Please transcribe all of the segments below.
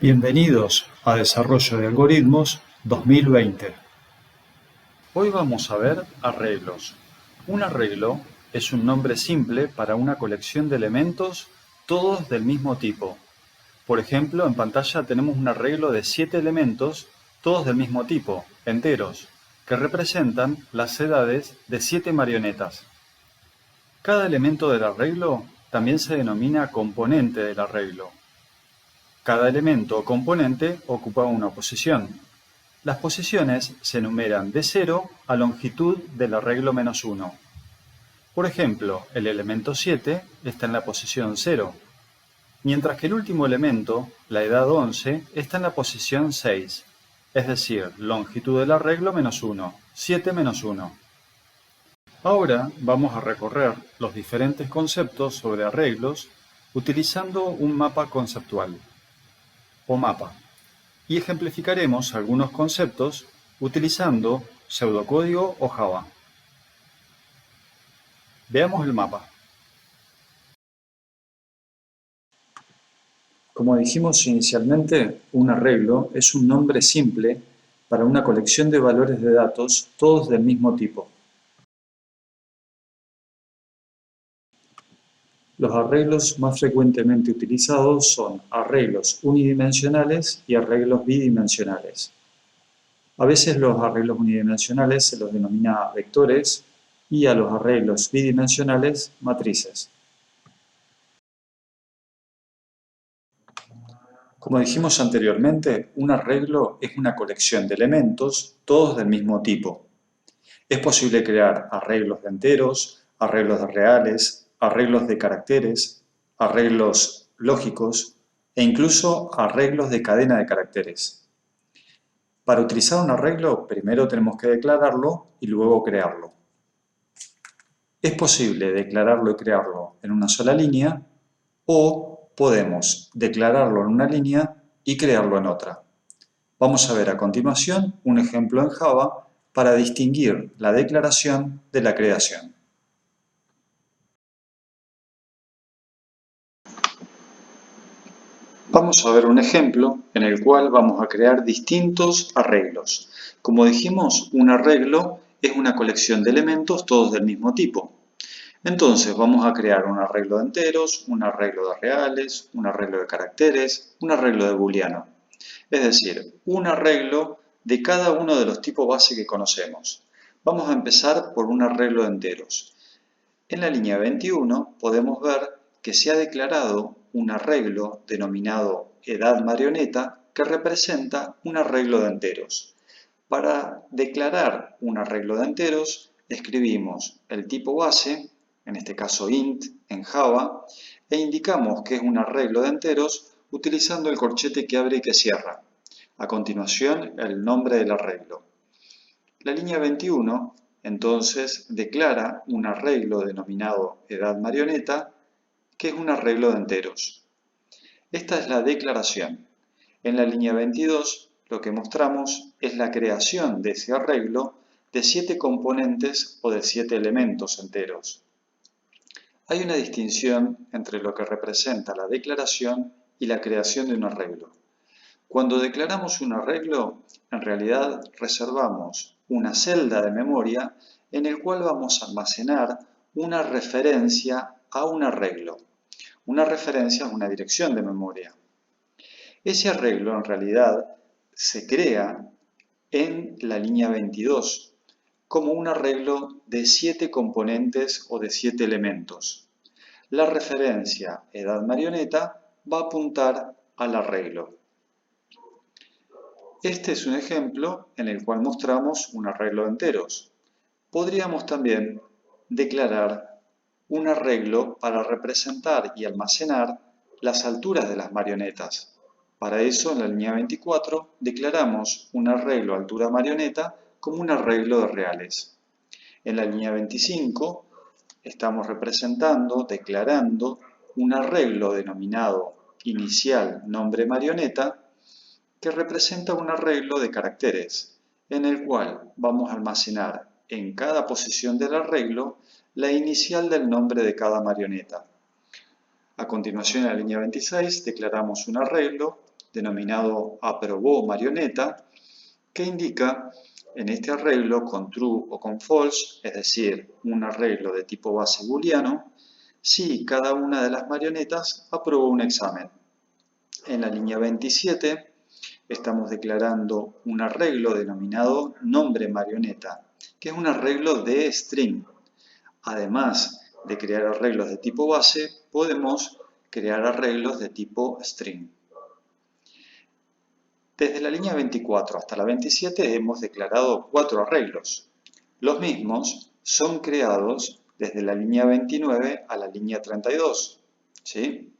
Bienvenidos a Desarrollo de Algoritmos 2020. Hoy vamos a ver arreglos. Un arreglo es un nombre simple para una colección de elementos, todos del mismo tipo. Por ejemplo, en pantalla tenemos un arreglo de 7 elementos, todos del mismo tipo, enteros, que representan las edades de 7 marionetas. Cada elemento del arreglo también se denomina componente del arreglo. Cada elemento o componente ocupa una posición. Las posiciones se enumeran de 0 a longitud del arreglo menos 1. Por ejemplo, el elemento 7 está en la posición 0, mientras que el último elemento, la edad 11, está en la posición 6, es decir, longitud del arreglo menos 1, 7 menos 1. Ahora vamos a recorrer los diferentes conceptos sobre arreglos utilizando un mapa conceptual o mapa, y ejemplificaremos algunos conceptos utilizando pseudocódigo o Java. Veamos el mapa. Como dijimos inicialmente, un arreglo es un nombre simple para una colección de valores de datos, todos del mismo tipo. Los arreglos más frecuentemente utilizados son arreglos unidimensionales y arreglos bidimensionales. A veces los arreglos unidimensionales se los denomina vectores y a los arreglos bidimensionales matrices. Como dijimos anteriormente, un arreglo es una colección de elementos, todos del mismo tipo. Es posible crear arreglos de enteros, arreglos de reales, arreglos de caracteres, arreglos lógicos e incluso arreglos de cadena de caracteres. Para utilizar un arreglo, primero tenemos que declararlo y luego crearlo. Es posible declararlo y crearlo en una sola línea o podemos declararlo en una línea y crearlo en otra. Vamos a ver a continuación un ejemplo en Java para distinguir la declaración de la creación. Vamos a ver un ejemplo en el cual vamos a crear distintos arreglos. Como dijimos, un arreglo es una colección de elementos todos del mismo tipo. Entonces vamos a crear un arreglo de enteros, un arreglo de reales, un arreglo de caracteres, un arreglo de booleano. Es decir, un arreglo de cada uno de los tipos base que conocemos. Vamos a empezar por un arreglo de enteros. En la línea 21 podemos ver que se ha declarado un arreglo denominado edad marioneta que representa un arreglo de enteros. Para declarar un arreglo de enteros escribimos el tipo base, en este caso int en Java, e indicamos que es un arreglo de enteros utilizando el corchete que abre y que cierra. A continuación, el nombre del arreglo. La línea 21 entonces declara un arreglo denominado edad marioneta, que es un arreglo de enteros. Esta es la declaración. En la línea 22 lo que mostramos es la creación de ese arreglo de 7 componentes o de 7 elementos enteros. Hay una distinción entre lo que representa la declaración y la creación de un arreglo. Cuando declaramos un arreglo, en realidad reservamos una celda de memoria en el cual vamos a almacenar una referencia a un arreglo. Una referencia es una dirección de memoria. Ese arreglo en realidad se crea en la línea 22 como un arreglo de 7 componentes o de 7 elementos. La referencia edad marioneta va a apuntar al arreglo. Este es un ejemplo en el cual mostramos un arreglo de enteros. Podríamos también declarar un arreglo para representar y almacenar las alturas de las marionetas. Para eso, en la línea 24, declaramos un arreglo altura marioneta como un arreglo de reales. En la línea 25, estamos declarando un arreglo denominado inicial nombre marioneta, que representa un arreglo de caracteres, en el cual vamos a almacenar en cada posición del arreglo la inicial del nombre de cada marioneta. A continuación, en la línea 26, declaramos un arreglo denominado aprobó marioneta, que indica en este arreglo con true o con false, es decir, un arreglo de tipo base booleano, si cada una de las marionetas aprobó un examen. En la línea 27 estamos declarando un arreglo denominado nombre marioneta, que es un arreglo de string. Además de crear arreglos de tipo base, podemos crear arreglos de tipo string. Desde la línea 24 hasta la 27 hemos declarado 4 arreglos. Los mismos son creados desde la línea 29 a la línea 32. ¿Sí?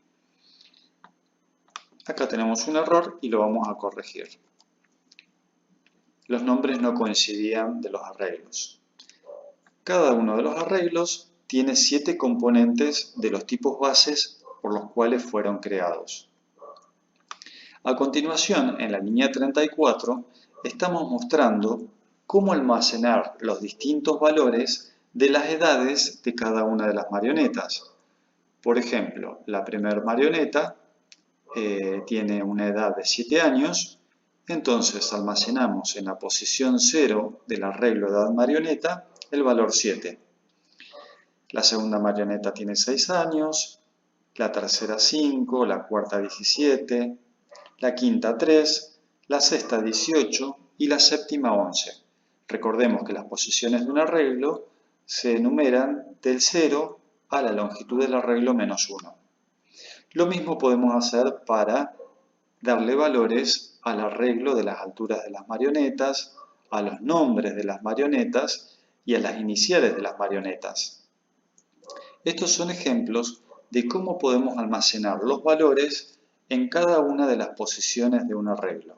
Acá tenemos un error y lo vamos a corregir. Los nombres no coincidían de los arreglos. Cada uno de los arreglos tiene 7 componentes de los tipos bases por los cuales fueron creados. A continuación, en la línea 34, estamos mostrando cómo almacenar los distintos valores de las edades de cada una de las marionetas. Por ejemplo, la primera marioneta tiene una edad de 7 años, entonces almacenamos en la posición 0 del arreglo edad marioneta el valor 7. La segunda marioneta tiene 6 años, la tercera 5, la cuarta 17, la quinta 3, la sexta 18 y la séptima 11. Recordemos que las posiciones de un arreglo se enumeran del 0 a la longitud del arreglo menos 1. Lo mismo podemos hacer para darle valores al arreglo de las alturas de las marionetas, a los nombres de las marionetas y a las iniciales de las marionetas. Estos son ejemplos de cómo podemos almacenar los valores en cada una de las posiciones de un arreglo.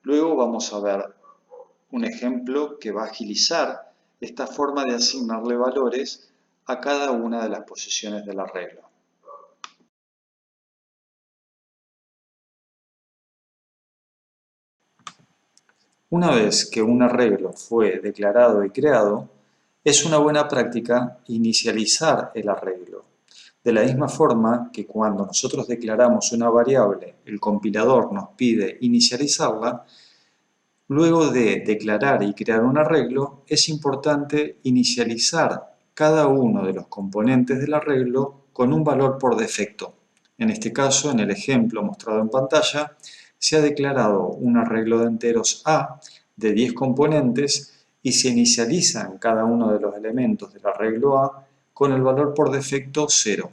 Luego vamos a ver un ejemplo que va a agilizar esta forma de asignarle valores a cada una de las posiciones del arreglo. Una vez que un arreglo fue declarado y creado, es una buena práctica inicializar el arreglo. De la misma forma que cuando nosotros declaramos una variable, el compilador nos pide inicializarla, luego de declarar y crear un arreglo, es importante inicializar cada uno de los componentes del arreglo con un valor por defecto. En este caso, en el ejemplo mostrado en pantalla, se ha declarado un arreglo de enteros A de 10 componentes y se inicializan cada uno de los elementos del arreglo A con el valor por defecto 0.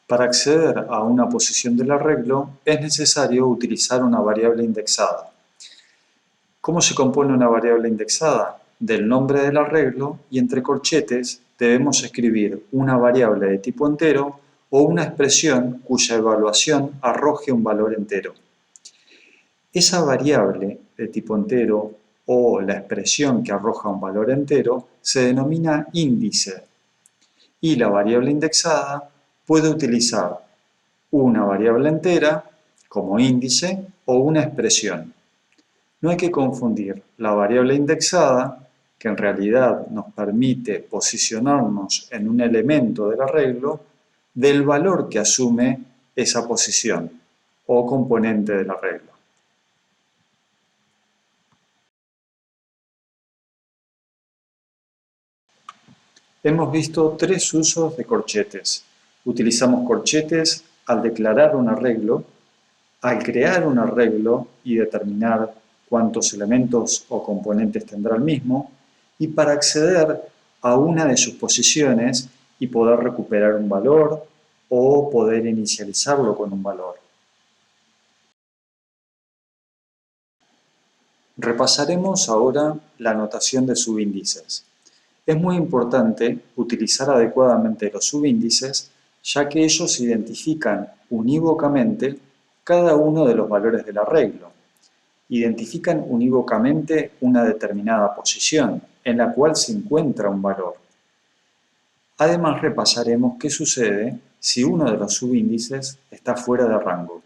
Para acceder a una posición del arreglo es necesario utilizar una variable indexada. ¿Cómo se compone una variable indexada? Del nombre del arreglo y entre corchetes debemos escribir una variable de tipo entero o una expresión cuya evaluación arroje un valor entero. Esa variable de tipo entero o la expresión que arroja un valor entero se denomina índice y la variable indexada puede utilizar una variable entera como índice o una expresión. No hay que confundir la variable indexada, que en realidad nos permite posicionarnos en un elemento del arreglo, del valor que asume esa posición o componente del arreglo. Hemos visto 3 usos de corchetes. Utilizamos corchetes al declarar un arreglo, al crear un arreglo y determinar cuántos elementos o componentes tendrá el mismo, y para acceder a una de sus posiciones y poder recuperar un valor o poder inicializarlo con un valor. Repasaremos ahora la notación de subíndices. Es muy importante utilizar adecuadamente los subíndices, ya que ellos identifican unívocamente cada uno de los valores del arreglo. Identifican unívocamente una determinada posición en la cual se encuentra un valor. Además, repasaremos qué sucede si uno de los subíndices está fuera de rango.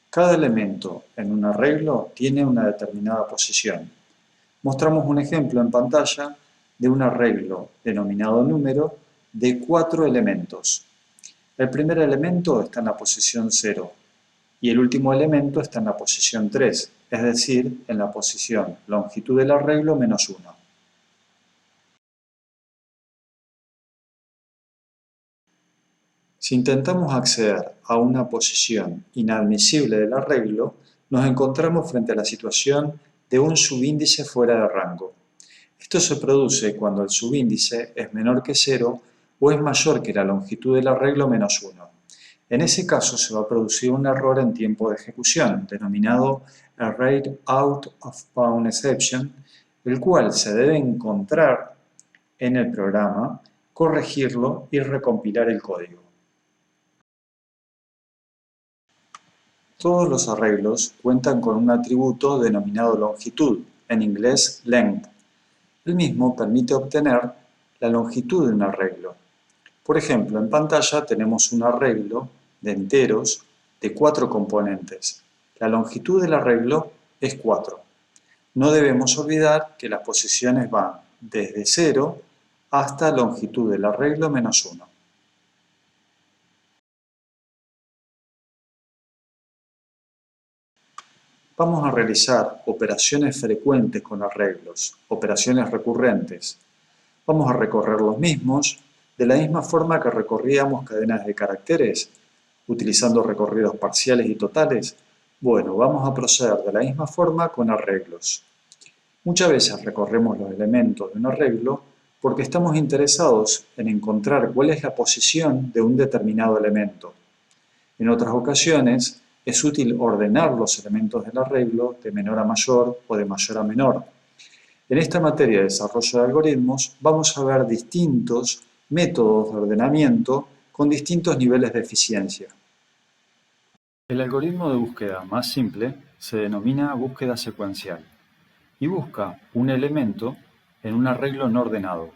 Cada elemento en un arreglo tiene una determinada posición. Mostramos un ejemplo en pantalla de un arreglo denominado número de 4 elementos. El primer elemento está en la posición 0 y el último elemento está en la posición 3, es decir, en la posición longitud del arreglo menos 1. Si intentamos acceder a una posición inadmisible del arreglo, nos encontramos frente a la situación de un subíndice fuera de rango. Esto se produce cuando el subíndice es menor que 0 o es mayor que la longitud del arreglo menos 1. En ese caso se va a producir un error en tiempo de ejecución, denominado Arrayed Out of Bound Exception, el cual se debe encontrar en el programa, corregirlo y recompilar el código. Todos los arreglos cuentan con un atributo denominado longitud, en inglés length. El mismo permite obtener la longitud de un arreglo. Por ejemplo, en pantalla tenemos un arreglo de enteros de 4 componentes. La longitud del arreglo es 4. No debemos olvidar que las posiciones van desde 0 hasta longitud del arreglo menos 1. Vamos a realizar operaciones frecuentes con arreglos, operaciones recurrentes. Vamos a recorrer los mismos de la misma forma que recorríamos cadenas de caracteres, utilizando recorridos parciales y totales. Bueno, vamos a proceder de la misma forma con arreglos. Muchas veces recorremos los elementos de un arreglo porque estamos interesados en encontrar cuál es la posición de un determinado elemento. En otras ocasiones, es útil ordenar los elementos del arreglo de menor a mayor o de mayor a menor. En esta materia de desarrollo de algoritmos vamos a ver distintos métodos de ordenamiento con distintos niveles de eficiencia. El algoritmo de búsqueda más simple se denomina búsqueda secuencial y busca un elemento en un arreglo no ordenado.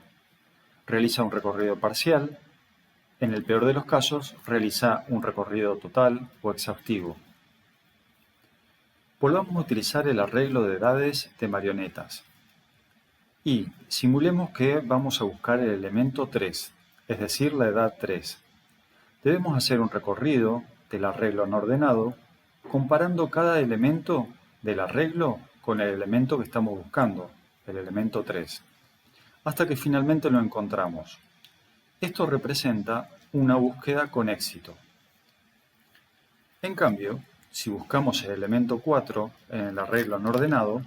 Realiza un recorrido parcial. En el peor de los casos, realiza un recorrido total o exhaustivo. Volvamos a utilizar el arreglo de edades de marionetas. Y simulemos que vamos a buscar el elemento 3, es decir, la edad 3. Debemos hacer un recorrido del arreglo no ordenado, comparando cada elemento del arreglo con el elemento que estamos buscando, el elemento 3, hasta que finalmente lo encontramos. Esto representa una búsqueda con éxito. En cambio, si buscamos el elemento 4 en el arreglo no ordenado,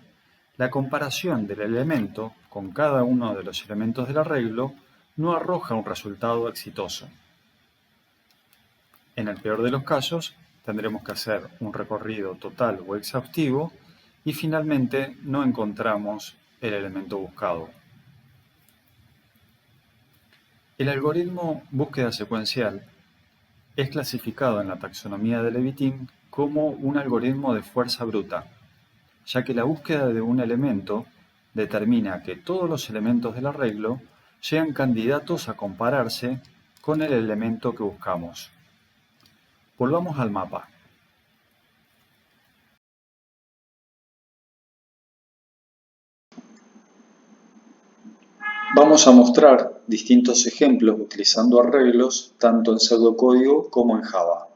la comparación del elemento con cada uno de los elementos del arreglo no arroja un resultado exitoso. En el peor de los casos, tendremos que hacer un recorrido total o exhaustivo y finalmente no encontramos el elemento buscado. El algoritmo búsqueda secuencial es clasificado en la taxonomía de Levitin como un algoritmo de fuerza bruta, ya que la búsqueda de un elemento determina que todos los elementos del arreglo sean candidatos a compararse con el elemento que buscamos. Volvamos al mapa. Vamos a mostrar distintos ejemplos utilizando arreglos tanto en pseudocódigo como en Java.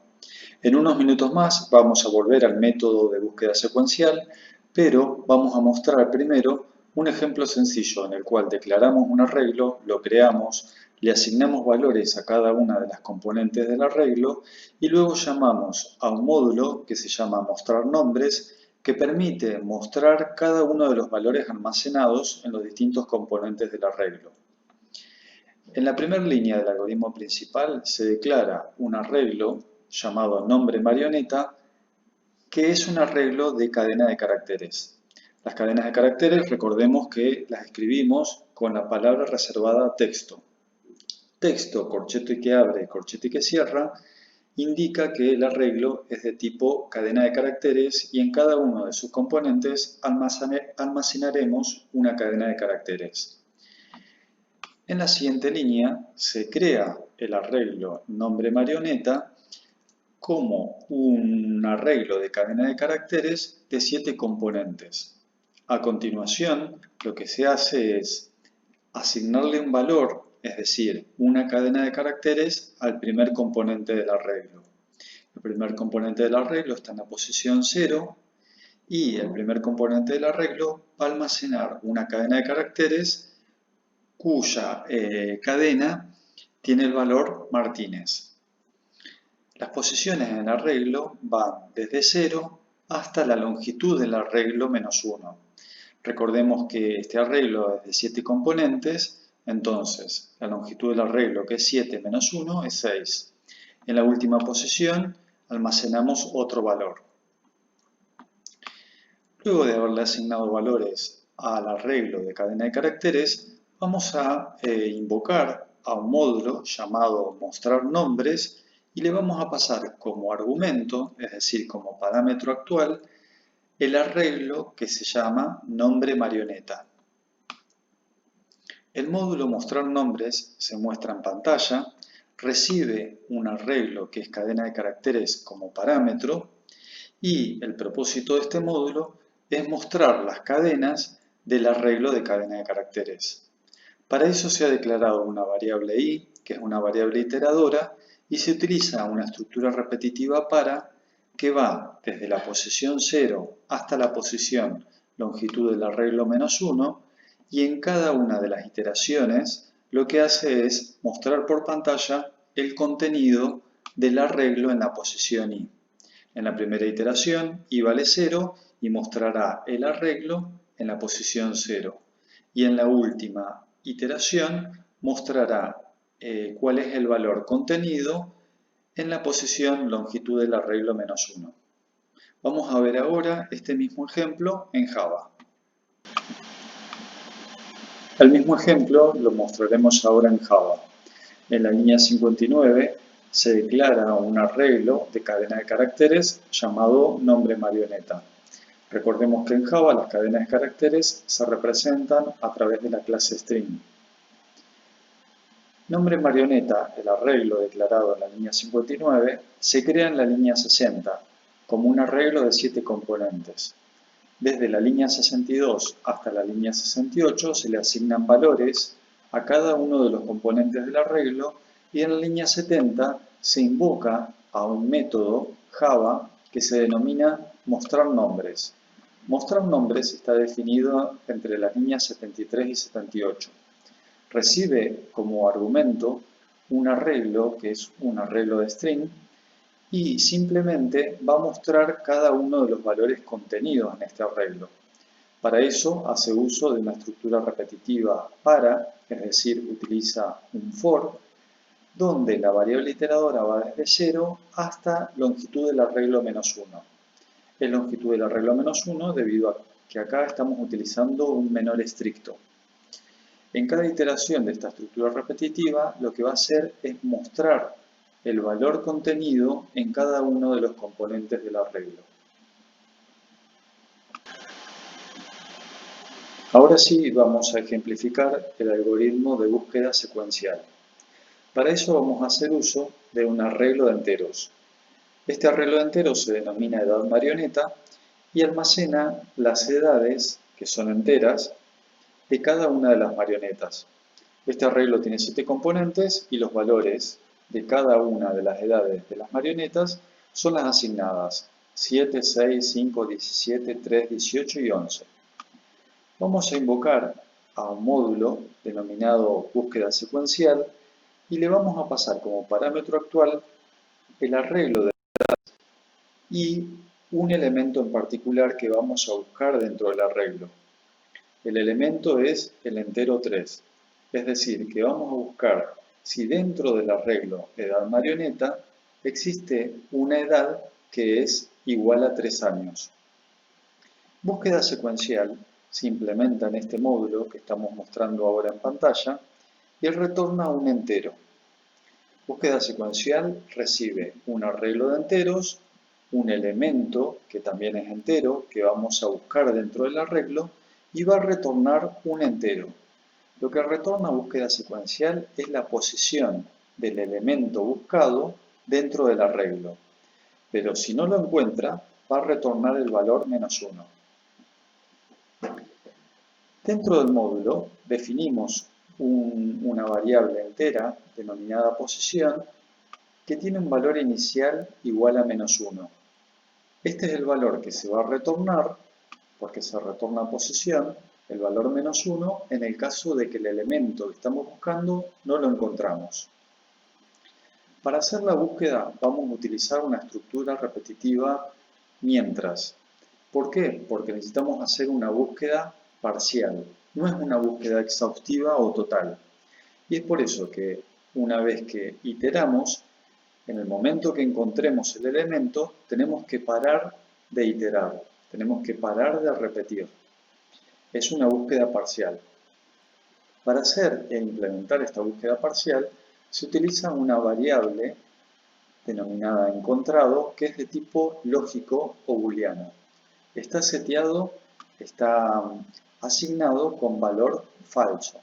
En unos minutos más vamos a volver al método de búsqueda secuencial, pero vamos a mostrar primero un ejemplo sencillo en el cual declaramos un arreglo, lo creamos, le asignamos valores a cada una de las componentes del arreglo y luego llamamos a un módulo que se llama mostrar nombres que permite mostrar cada uno de los valores almacenados en los distintos componentes del arreglo. En la primera línea del algoritmo principal se declara un arreglo llamado nombre marioneta, que es un arreglo de cadena de caracteres. Las cadenas de caracteres, recordemos que las escribimos con la palabra reservada texto. Texto, corcheto y que abre, corcheto y que cierra, indica que el arreglo es de tipo cadena de caracteres y en cada uno de sus componentes almacenaremos una cadena de caracteres. En la siguiente línea se crea el arreglo nombre marioneta como un arreglo de cadena de caracteres de 7 componentes. A continuación, lo que se hace es asignarle un valor, es decir, una cadena de caracteres al primer componente del arreglo. El primer componente del arreglo está en la posición 0 y el primer componente del arreglo va a almacenar una cadena de caracteres cuya cadena tiene el valor Martínez. Las posiciones en el arreglo van desde 0 hasta la longitud del arreglo menos 1. Recordemos que este arreglo es de 7 componentes, entonces la longitud del arreglo, que es 7 menos 1, es 6. En la última posición almacenamos otro valor. Luego de haberle asignado valores al arreglo de cadena de caracteres, vamos a invocar a un módulo llamado mostrar nombres y le vamos a pasar como argumento, es decir, como parámetro actual, el arreglo que se llama nombre marioneta. El módulo mostrar nombres se muestra en pantalla, recibe un arreglo que es cadena de caracteres como parámetro y el propósito de este módulo es mostrar las cadenas del arreglo de cadena de caracteres. Para eso se ha declarado una variable i, que es una variable iteradora, y se utiliza una estructura repetitiva para que va desde la posición 0 hasta la posición longitud del arreglo menos 1, y en cada una de las iteraciones lo que hace es mostrar por pantalla el contenido del arreglo en la posición i. En la primera iteración i vale 0 y mostrará el arreglo en la posición 0. Y en la última iteración mostrará cuál es el valor contenido en la posición longitud del arreglo menos 1. Vamos a ver ahora este mismo ejemplo en Java. El mismo ejemplo lo mostraremos ahora en Java. En la línea 59 se declara un arreglo de cadena de caracteres llamado nombre marioneta. Recordemos que en Java las cadenas de caracteres se representan a través de la clase string. Nombre marioneta, el arreglo declarado en la línea 59, se crea en la línea 60 como un arreglo de 7 componentes. Desde la línea 62 hasta la línea 68 se le asignan valores a cada uno de los componentes del arreglo y en la línea 70 se invoca a un método Java que se denomina mostrar nombres. Mostrar nombres está definido entre las líneas 73 y 78. Recibe como argumento un arreglo que es un arreglo de string y simplemente va a mostrar cada uno de los valores contenidos en este arreglo. Para eso hace uso de una estructura repetitiva para, es decir, utiliza un for, donde la variable iteradora va desde 0 hasta longitud del arreglo menos 1. Es longitud del arreglo menos 1 debido a que acá estamos utilizando un menor estricto. En cada iteración de esta estructura repetitiva, lo que va a hacer es mostrar el valor contenido en cada uno de los componentes del arreglo. Ahora sí vamos a ejemplificar el algoritmo de búsqueda secuencial. Para eso vamos a hacer uso de un arreglo de enteros. Este arreglo de enteros se denomina edad marioneta y almacena las edades, que son enteras, de cada una de las marionetas. Este arreglo tiene 7 componentes y los valores de cada una de las edades de las marionetas son las asignadas 7, 6, 5, 17, 3, 18 y 11. Vamos a invocar a un módulo denominado búsqueda secuencial y le vamos a pasar como parámetro actual el arreglo de edades y un elemento en particular que vamos a buscar dentro del arreglo. El elemento es el entero 3, es decir, que vamos a buscar si dentro del arreglo edad marioneta existe una edad que es igual a 3 años. Búsqueda secuencial se implementa en este módulo que estamos mostrando ahora en pantalla y retorna un entero. Búsqueda secuencial recibe un arreglo de enteros, un elemento que también es entero que vamos a buscar dentro del arreglo y va a retornar un entero. Lo que retorna búsqueda secuencial es la posición del elemento buscado dentro del arreglo, pero si no lo encuentra, va a retornar el valor menos 1. Dentro del módulo definimos una variable entera denominada posición que tiene un valor inicial igual a -1. Este es el valor que se va a retornar, porque se retorna posición, el valor -1 en el caso de que el elemento que estamos buscando no lo encontramos. Para hacer la búsqueda vamos a utilizar una estructura repetitiva mientras. ¿Por qué? Porque necesitamos hacer una búsqueda parcial, no es una búsqueda exhaustiva o total. Y es por eso que una vez que iteramos, en el momento que encontremos el elemento, tenemos que parar de iterar, tenemos que parar de repetir. Es una búsqueda parcial. Para hacer e implementar esta búsqueda parcial, se utiliza una variable denominada encontrado, que es de tipo lógico o booleano. Está seteado, está asignado con valor falso.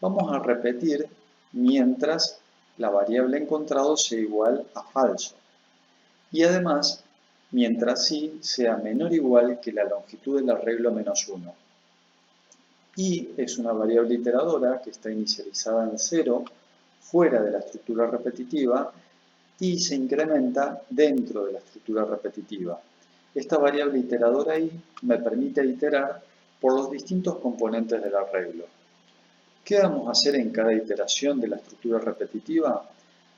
Vamos a repetir mientras la variable encontrado sea igual a falso. Y además, mientras i sea menor o igual que la longitud del arreglo -1. I es una variable iteradora que está inicializada en 0, fuera de la estructura repetitiva, y se incrementa dentro de la estructura repetitiva. Esta variable iteradora i me permite iterar por los distintos componentes del arreglo. ¿Qué vamos a hacer en cada iteración de la estructura repetitiva?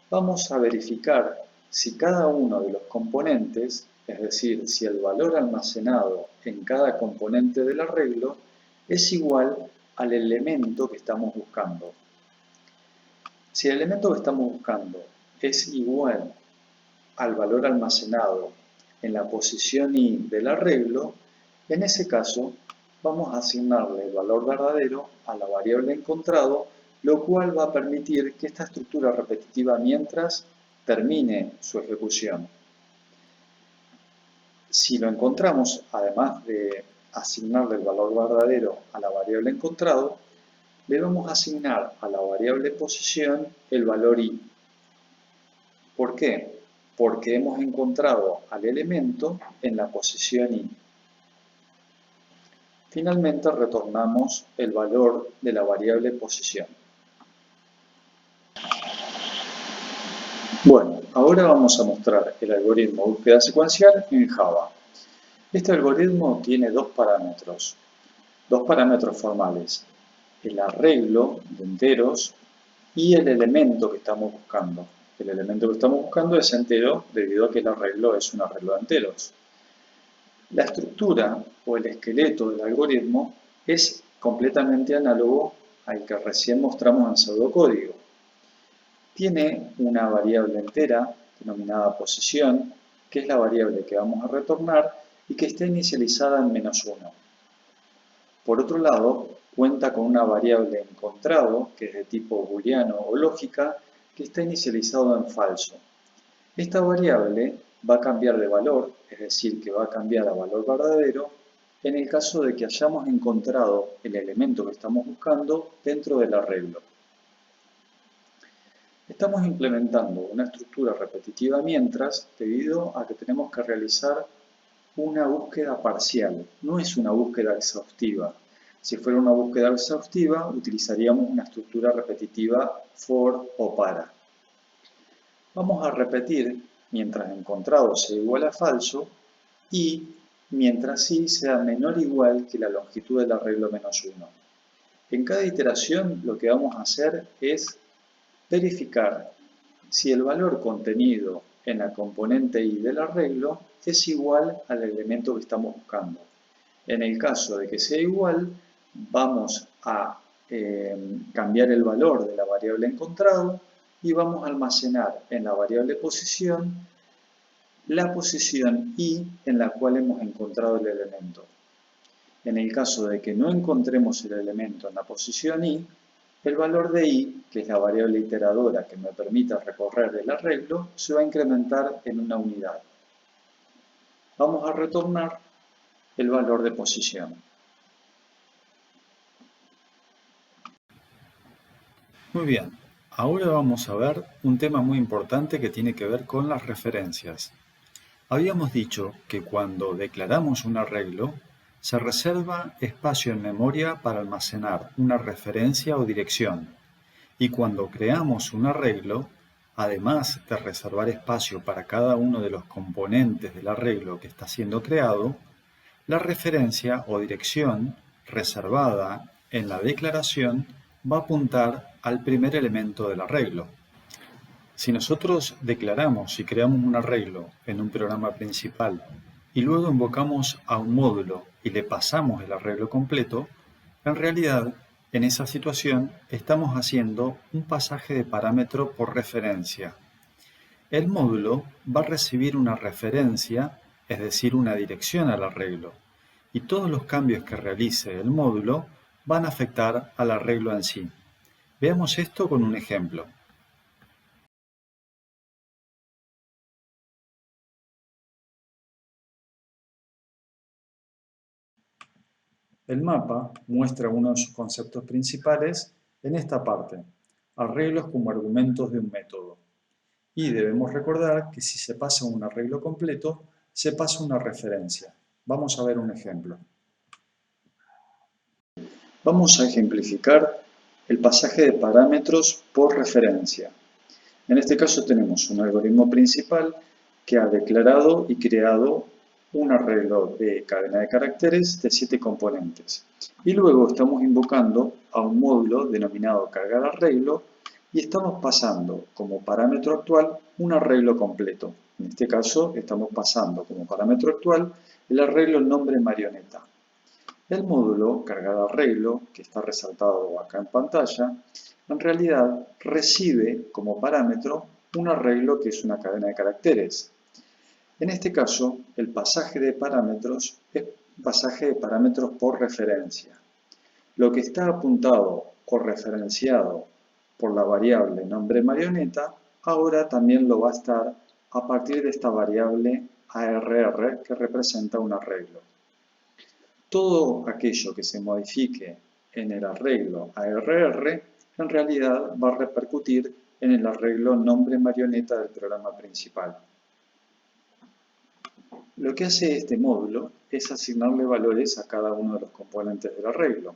Vamos a verificar si cada uno de los componentes, es decir, si el valor almacenado en cada componente del arreglo es igual al elemento que estamos buscando. Si el elemento que estamos buscando es igual al valor almacenado en la posición i del arreglo, en ese caso vamos a asignarle el valor verdadero a la variable encontrado, lo cual va a permitir que esta estructura repetitiva mientras termine su ejecución. Si lo encontramos, además de asignarle el valor verdadero a la variable encontrado, le vamos a asignar a la variable posición el valor i. ¿Por qué? Porque hemos encontrado al elemento en la posición i. Finalmente retornamos el valor de la variable posición. Bueno, ahora vamos a mostrar el algoritmo de búsqueda secuencial en Java. Este algoritmo tiene dos parámetros formales: el arreglo de enteros y el elemento que estamos buscando. El elemento que estamos buscando es entero debido a que el arreglo es un arreglo de enteros. La estructura o el esqueleto del algoritmo es completamente análogo al que recién mostramos en pseudocódigo. Tiene una variable entera denominada posición, que es la variable que vamos a retornar y que está inicializada en -1. Por otro lado, cuenta con una variable encontrado, que es de tipo booleano o lógica, que está inicializado en falso. Esta variable va a cambiar de valor, es decir, que va a cambiar a valor verdadero, en el caso de que hayamos encontrado el elemento que estamos buscando dentro del arreglo. Estamos implementando una estructura repetitiva mientras, debido a que tenemos que realizar una búsqueda parcial, no es una búsqueda exhaustiva. Si fuera una búsqueda exhaustiva, utilizaríamos una estructura repetitiva for o para. Vamos a repetir mientras encontrado sea igual a falso y mientras i sea menor o igual que la longitud del arreglo -1. En cada iteración lo que vamos a hacer es verificar si el valor contenido en la componente i del arreglo es igual al elemento que estamos buscando. En el caso de que sea igual, vamos a cambiar el valor de la variable encontrado y vamos a almacenar en la variable posición la posición i en la cual hemos encontrado el elemento. En el caso de que no encontremos el elemento en la posición i, el valor de i, que es la variable iteradora que me permita recorrer el arreglo, se va a incrementar en una unidad. Vamos a retornar el valor de posición. Muy bien, ahora vamos a ver un tema muy importante que tiene que ver con las referencias. Habíamos dicho que cuando declaramos un arreglo, Se reserva espacio en memoria para almacenar una referencia o dirección. Y cuando creamos un arreglo, además de reservar espacio para cada uno de los componentes del arreglo que está siendo creado, la referencia o dirección reservada en la declaración va a apuntar al primer elemento del arreglo. Si nosotros declaramos y creamos un arreglo en un programa principal y luego invocamos a un módulo y le pasamos el arreglo completo, en realidad, en esa situación estamos haciendo un pasaje de parámetro por referencia. El módulo va a recibir una referencia, es decir, una dirección al arreglo, y todos los cambios que realice el módulo van a afectar al arreglo en sí. Veamos esto con un ejemplo. El mapa muestra uno de sus conceptos principales en esta parte, arreglos como argumentos de un método. Y debemos recordar que si se pasa un arreglo completo, se pasa una referencia. Vamos a ver un ejemplo. Vamos a ejemplificar el pasaje de parámetros por referencia. En este caso tenemos un algoritmo principal que ha declarado y creado un arreglo de cadena de caracteres de 7 componentes. Y luego estamos invocando a un módulo denominado cargar arreglo y estamos pasando como parámetro actual un arreglo completo. En este caso estamos pasando como parámetro actual el arreglo el nombre marioneta. El módulo cargar arreglo, que está resaltado acá en pantalla, en realidad recibe como parámetro un arreglo que es una cadena de caracteres. En este caso, el pasaje de parámetros es pasaje de parámetros por referencia. Lo que está apuntado o referenciado por la variable nombre marioneta, ahora también lo va a estar a partir de esta variable ARR que representa un arreglo. Todo aquello que se modifique en el arreglo ARR en realidad va a repercutir en el arreglo nombre marioneta del programa principal. Lo que hace este módulo es asignarle valores a cada uno de los componentes del arreglo.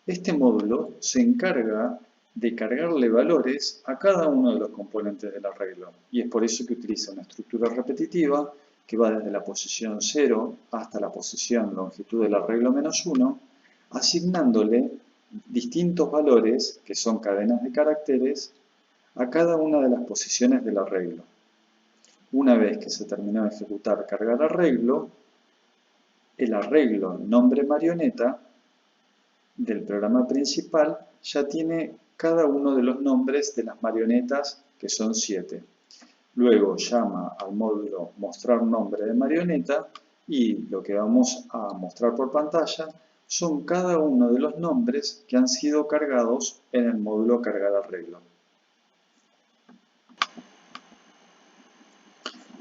Este módulo se encarga de cargarle valores a cada uno de los componentes del arreglo y es por eso que utiliza una estructura repetitiva que va desde la posición 0 hasta la posición longitud del arreglo menos 1, asignándole distintos valores, que son cadenas de caracteres, a cada una de las posiciones del arreglo. Una vez que se terminó de ejecutar cargar arreglo, el arreglo nombre marioneta del programa principal ya tiene cada uno de los nombres de las marionetas, que son 7. Luego llama al módulo mostrar nombre de marioneta y lo que vamos a mostrar por pantalla son cada uno de los nombres que han sido cargados en el módulo cargar arreglo.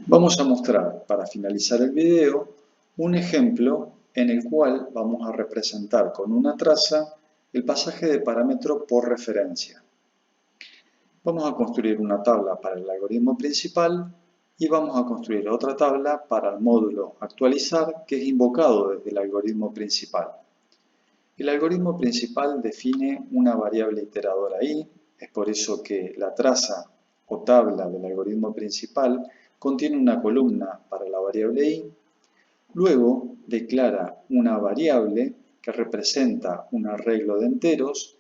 Vamos a mostrar, para finalizar el video, un ejemplo en el cual vamos a representar con una traza el pasaje de parámetro por referencia. Vamos a construir una tabla para el algoritmo principal y vamos a construir otra tabla para el módulo actualizar que es invocado desde el algoritmo principal. El algoritmo principal define una variable iteradora i, es por eso que la traza o tabla del algoritmo principal contiene una columna para la variable i, luego declara una variable que representa un arreglo de enteros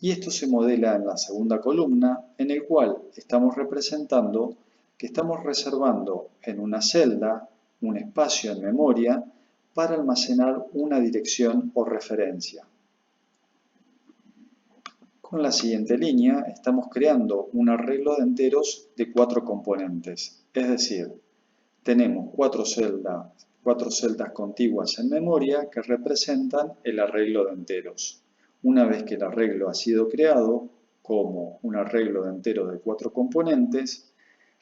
y esto se modela en la segunda columna, en el cual estamos representando que estamos reservando en una celda un espacio en memoria para almacenar una dirección o referencia. Con la siguiente línea estamos creando un arreglo de enteros de 4 componentes, es decir, tenemos 4 celdas contiguas en memoria que representan el arreglo de enteros. Una vez que el arreglo ha sido creado como un arreglo de enteros de 4 componentes,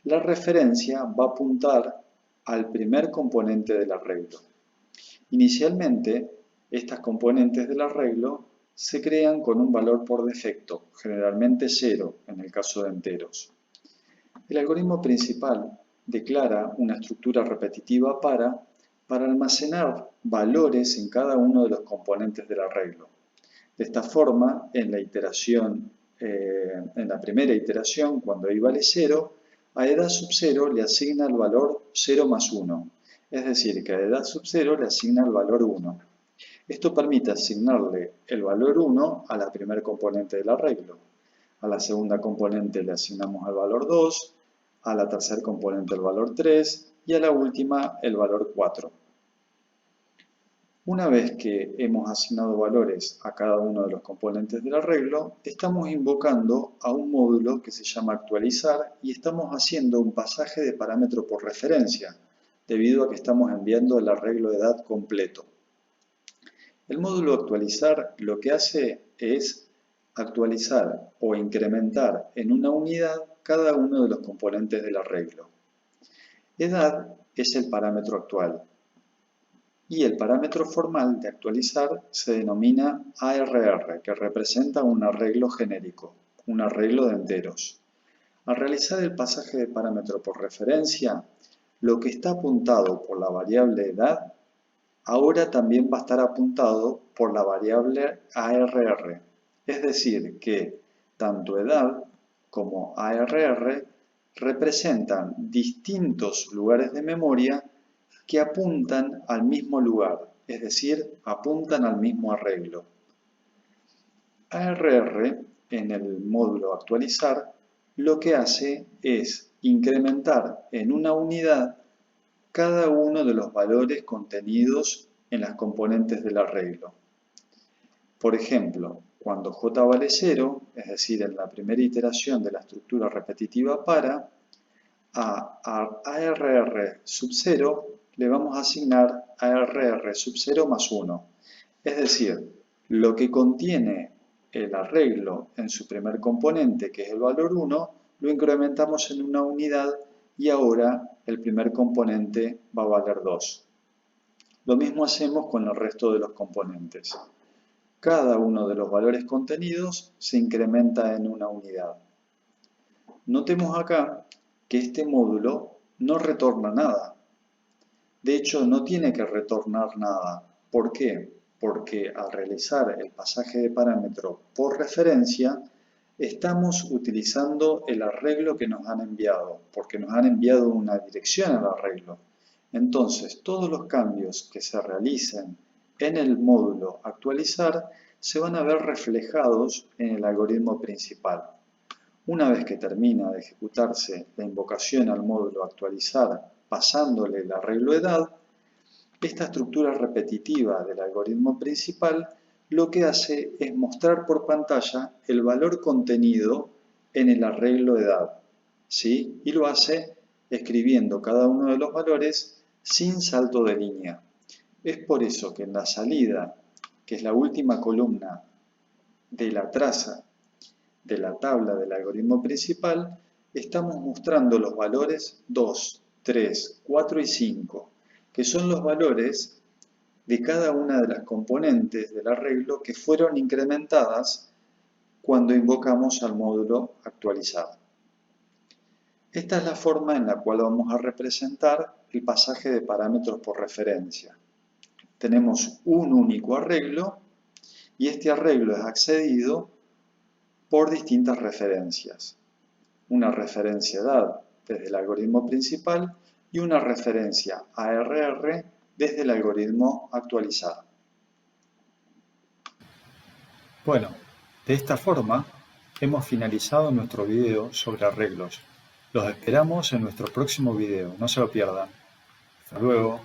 la referencia va a apuntar al primer componente del arreglo. Inicialmente, estas componentes del arreglo se crean con un valor por defecto, generalmente 0 en el caso de enteros. El algoritmo principal declara una estructura repetitiva para para almacenar valores en cada uno de los componentes del arreglo. De esta forma, en la primera iteración, cuando i vale 0, a edad sub 0 le asigna el valor 0 más 1, es decir, que a edad sub 0 le asigna el valor 1. Esto permite asignarle el valor 1 a la primera componente del arreglo. A la segunda componente le asignamos el valor 2, a la tercera componente el valor 3 y a la última el valor 4. Una vez que hemos asignado valores a cada uno de los componentes del arreglo, estamos invocando a un módulo que se llama actualizar y estamos haciendo un pasaje de parámetro por referencia, debido a que estamos enviando el arreglo de edad completo. El módulo actualizar lo que hace es actualizar o incrementar en una unidad cada uno de los componentes del arreglo. Edad es el parámetro actual. Y el parámetro formal de actualizar se denomina ARR, que representa un arreglo genérico, un arreglo de enteros. Al realizar el pasaje de parámetro por referencia, lo que está apuntado por la variable edad, ahora también va a estar apuntado por la variable ARR. Es decir, que tanto edad como ARR representan distintos lugares de memoria que apuntan al mismo lugar, es decir, apuntan al mismo arreglo. ARR, en el módulo actualizar, lo que hace es incrementar en una unidad cada uno de los valores contenidos en las componentes del arreglo. Por ejemplo, cuando j vale 0, es decir, en la primera iteración de la estructura repetitiva para, a ARR sub 0 le vamos a asignar ARR sub 0 más 1. Es decir, lo que contiene el arreglo en su primer componente, que es el valor 1, lo incrementamos en una unidad y ahora el primer componente va a valer 2. Lo mismo hacemos con el resto de los componentes. Cada uno de los valores contenidos se incrementa en una unidad. Notemos acá que este módulo no retorna nada. De hecho, no tiene que retornar nada. ¿Por qué? Porque al realizar el pasaje de parámetro por referencia, estamos utilizando el arreglo que nos han enviado, porque nos han enviado una dirección al arreglo. Entonces, todos los cambios que se realicen en el módulo actualizar se van a ver reflejados en el algoritmo principal. Una vez que termina de ejecutarse la invocación al módulo actualizar pasándole el arreglo edad, esta estructura repetitiva del algoritmo principal lo que hace es mostrar por pantalla el valor contenido en el arreglo edad, ¿sí? Y lo hace escribiendo cada uno de los valores sin salto de línea. Es por eso que en la salida, que es la última columna de la traza de la tabla del algoritmo principal, estamos mostrando los valores 2, 3, 4 y 5, que son los valores de cada una de las componentes del arreglo que fueron incrementadas cuando invocamos al módulo actualizar. Esta es la forma en la cual vamos a representar el pasaje de parámetros por referencia. Tenemos un único arreglo y este arreglo es accedido por distintas referencias. Una referencia edad desde el algoritmo principal y una referencia ARR desde el algoritmo actualizar. Bueno, de esta forma hemos finalizado nuestro video sobre arreglos. Los esperamos en nuestro próximo video, no se lo pierdan. Hasta luego.